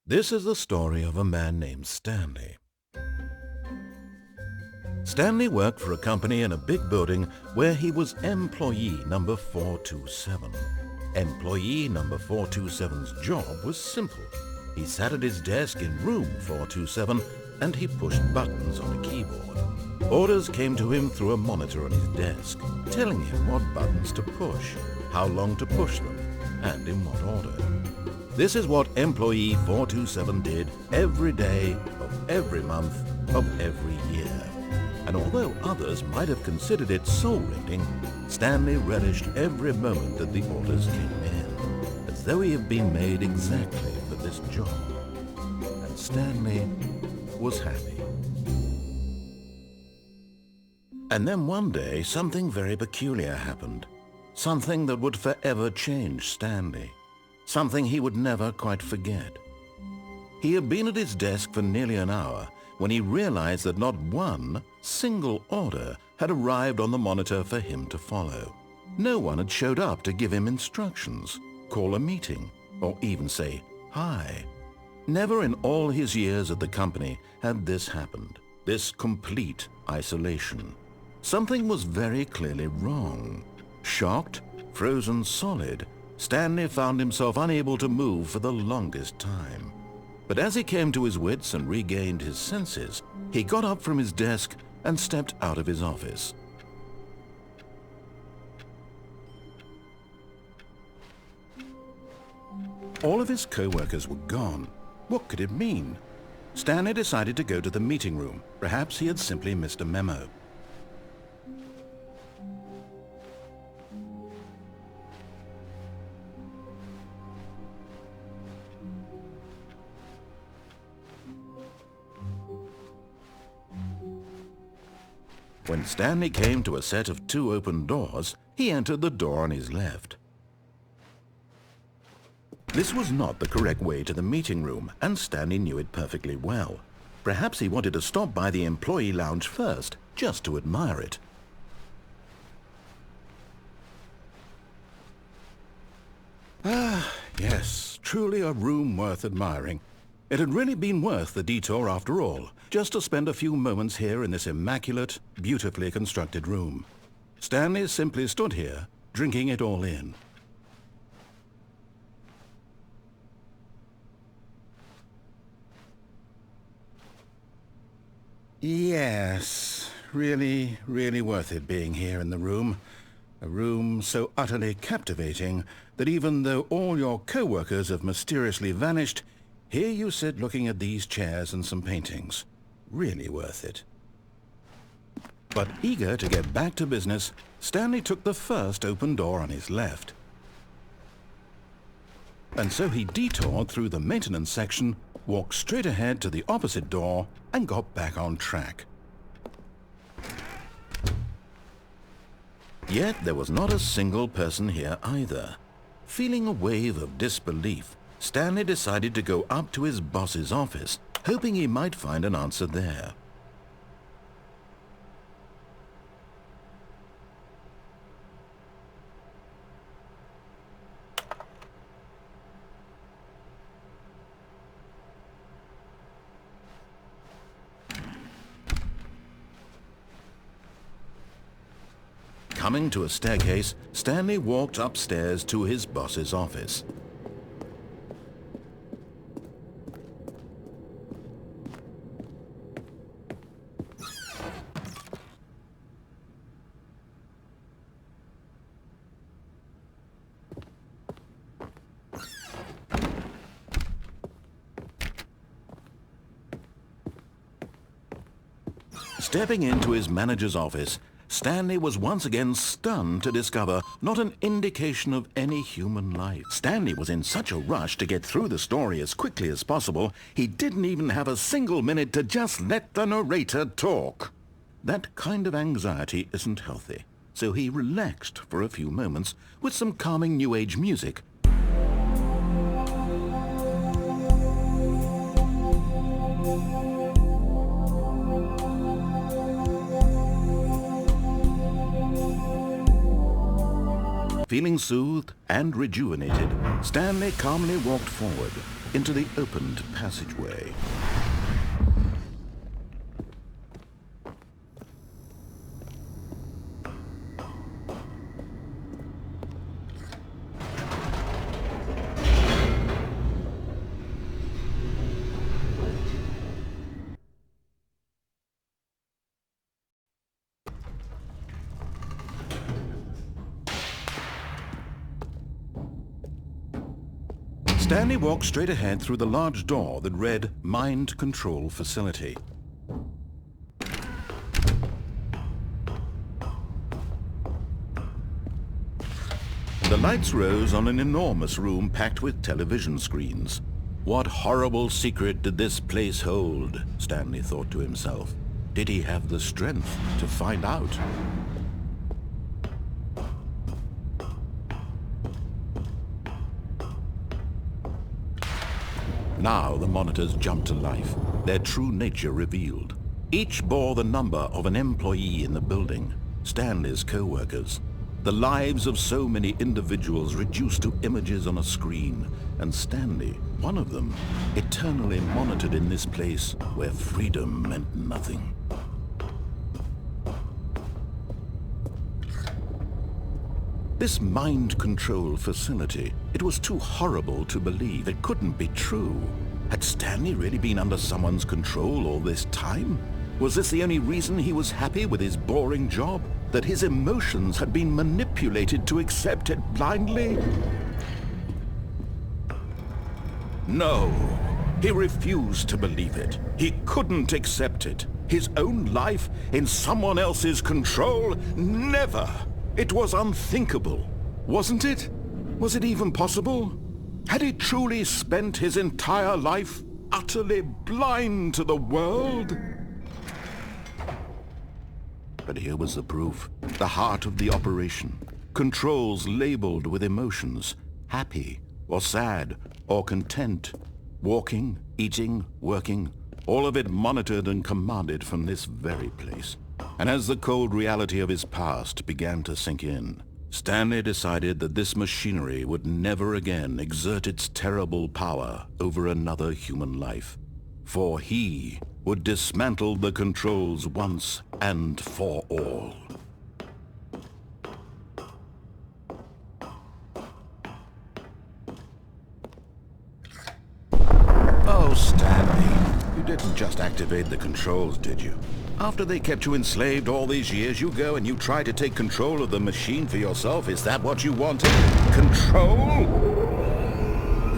This is the story of a man named Stanley. Stanley worked for a company in a big building where he was employee number 427. Employee number 427's job was simple. He sat at his desk in room 427 and he pushed buttons on a keyboard. Orders came to him through a monitor on his desk, telling him what buttons to push, how long to push them, and in what order. This is what employee 427 did every day of every month of every year. And although others might have considered it soul-rending, Stanley relished every moment that the orders came in, as though he had been made exactly for this job. And Stanley was happy. And then one day, something very peculiar happened. Something that would forever change Stanley. Something he would never quite forget. He had been at his desk for nearly an hour when he realized that not one single order had arrived on the monitor for him to follow. No one had showed up to give him instructions, call a meeting, or even say hi. Never in all his years at the company had this happened, this complete isolation. Something was very clearly wrong. Shocked, frozen solid, Stanley found himself unable to move for the longest time. But as he came to his wits and regained his senses, he got up from his desk and stepped out of his office. All of his co-workers were gone. What could it mean? Stanley decided to go to the meeting room. Perhaps he had simply missed a memo. When Stanley came to a set of 2 open doors, he entered the door on his left. This was not the correct way to the meeting room, and Stanley knew it perfectly well. Perhaps he wanted to stop by the employee lounge first, just to admire it. Ah, yes, truly a room worth admiring. It had really been worth the detour after all, just to spend a few moments here in this immaculate, beautifully constructed room. Stanley simply stood here, drinking it all in. Yes, really, really worth it being here in the room. A room so utterly captivating that even though all your co-workers have mysteriously vanished, here you sit looking at these chairs and some paintings. Really worth it. But eager to get back to business, Stanley took the first open door on his left. And so he detoured through the maintenance section, walked straight ahead to the opposite door, and got back on track. Yet there was not a single person here either. Feeling a wave of disbelief, Stanley decided to go up to his boss's office, hoping he might find an answer there. Coming to a staircase, Stanley walked upstairs to his boss's office. Stepping into his manager's office, Stanley was once again stunned to discover not an indication of any human life. Stanley was in such a rush to get through the story as quickly as possible, he didn't even have a single minute to just let the narrator talk. That kind of anxiety isn't healthy, so he relaxed for a few moments with some calming New Age music. Feeling soothed and rejuvenated, Stanley calmly walked forward into the opened passageway. Stanley walked straight ahead through the large door that read Mind Control Facility. The lights rose on an enormous room packed with television screens. What horrible secret did this place hold? Stanley thought to himself. Did he have the strength to find out? Now the monitors jumped to life, their true nature revealed. Each bore the number of an employee in the building, Stanley's co-workers. The lives of so many individuals reduced to images on a screen, and Stanley, one of them, eternally monitored in this place where freedom meant nothing. This mind control facility, it was too horrible to believe. It couldn't be true. Had Stanley really been under someone's control all this time? Was this the only reason he was happy with his boring job? That his emotions had been manipulated to accept it blindly? No, he refused to believe it. He couldn't accept it. His own life in someone else's control? Never! It was unthinkable, wasn't it? Was it even possible? Had he truly spent his entire life utterly blind to the world? But here was the proof, the heart of the operation. Controls labeled with emotions, happy or sad or content. Walking, eating, working, all of it monitored and commanded from this very place. And as the cold reality of his past began to sink in, Stanley decided that this machinery would never again exert its terrible power over another human life. For he would dismantle the controls once and for all. Oh, Stanley, you didn't just activate the controls, did you? After they kept you enslaved all these years, you go and you try to take control of the machine for yourself. Is that what you wanted? Control?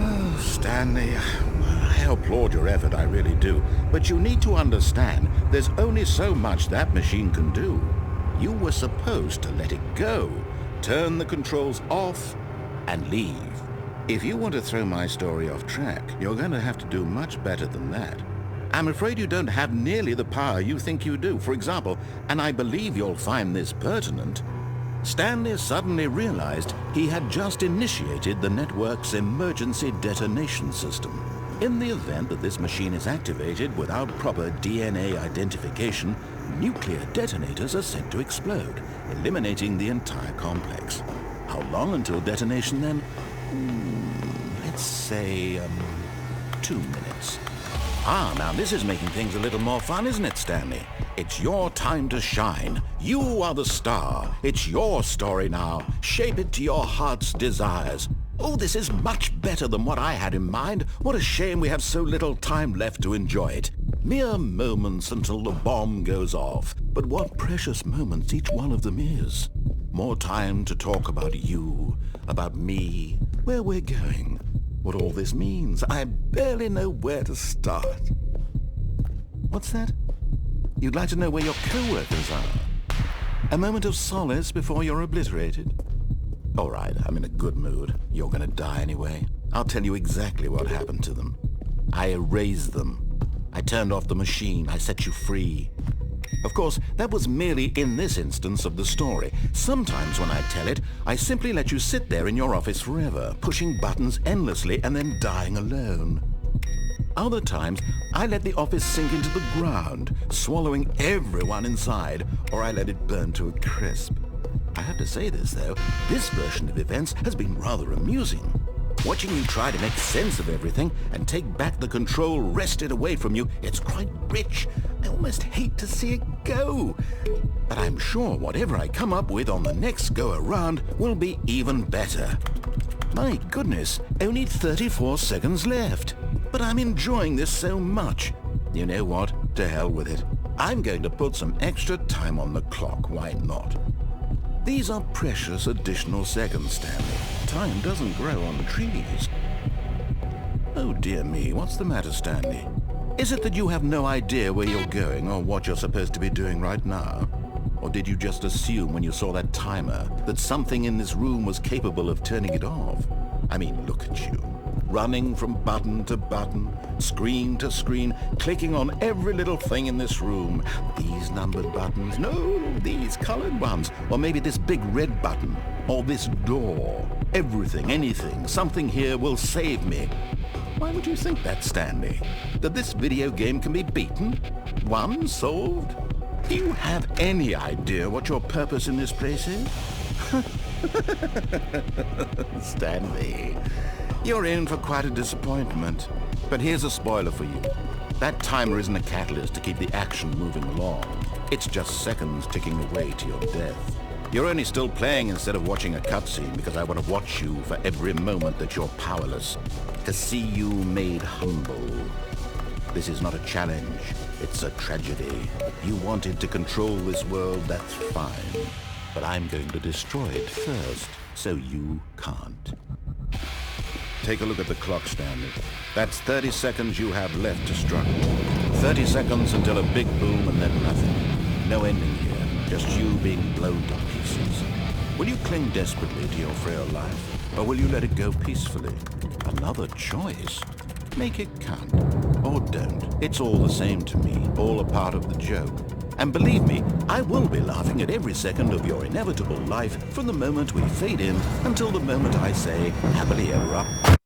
Oh, Stanley, I applaud your effort, I really do. But you need to understand, there's only so much that machine can do. You were supposed to let it go, turn the controls off, and leave. If you want to throw my story off track, you're going to have to do much better than that. I'm afraid you don't have nearly the power you think you do. For example, and I believe you'll find this pertinent, Stanley suddenly realized he had just initiated the network's emergency detonation system. In the event that this machine is activated without proper DNA identification, nuclear detonators are set to explode, eliminating the entire complex. How long until detonation then? Let's say, 2 minutes. Ah, now this is making things a little more fun, isn't it, Stanley? It's your time to shine. You are the star. It's your story now. Shape it to your heart's desires. Oh, this is much better than what I had in mind. What a shame we have so little time left to enjoy it. Mere moments until the bomb goes off. But what precious moments each one of them is. More time to talk about you, about me, where we're going. What all this means, I barely know where to start. What's that? You'd like to know where your co-workers are? A moment of solace before you're obliterated? All right, I'm in a good mood. You're gonna die anyway. I'll tell you exactly what happened to them. I erased them. I turned off the machine. I set you free. Of course, that was merely in this instance of the story. Sometimes when I tell it, I simply let you sit there in your office forever, pushing buttons endlessly and then dying alone. Other times, I let the office sink into the ground, swallowing everyone inside, or I let it burn to a crisp. I have to say this, though. This version of events has been rather amusing. Watching you try to make sense of everything and take back the control wrested away from you, it's quite rich. I almost hate to see it go. But I'm sure whatever I come up with on the next go-around will be even better. My goodness, only 34 seconds left. But I'm enjoying this so much. You know what? To hell with it. I'm going to put some extra time on the clock, why not? These are precious additional seconds, Stanley. Time doesn't grow on trees. Oh dear me, what's the matter, Stanley? Is it that you have no idea where you're going or what you're supposed to be doing right now? Or did you just assume when you saw that timer that something in this room was capable of turning it off? I mean, look at you. Running from button to button, screen to screen, clicking on every little thing in this room. These numbered buttons, no, these colored ones. Or maybe this big red button, or this door. Everything, anything, something here will save me. Why would you think that, Stanley? That this video game can be beaten? Won? Solved? Do you have any idea what your purpose in this place is? Stanley, you're in for quite a disappointment. But here's a spoiler for you. That timer isn't a catalyst to keep the action moving along. It's just seconds ticking away to your death. You're only still playing instead of watching a cutscene because I want to watch you for every moment that you're powerless. To see you made humble. This is not a challenge. It's a tragedy. You wanted to control this world, that's fine. But I'm going to destroy it first, so you can't. Take a look at the clock, Stanley. That's 30 seconds you have left to struggle. 30 seconds until a big boom and then nothing. No ending here, just you being blown to pieces. Will you cling desperately to your frail life, or will you let it go peacefully? Another choice. Make it count. Or don't. It's all the same to me, all a part of the joke. And believe me, I will be laughing at every second of your inevitable life from the moment we fade in until the moment I say, happily ever up.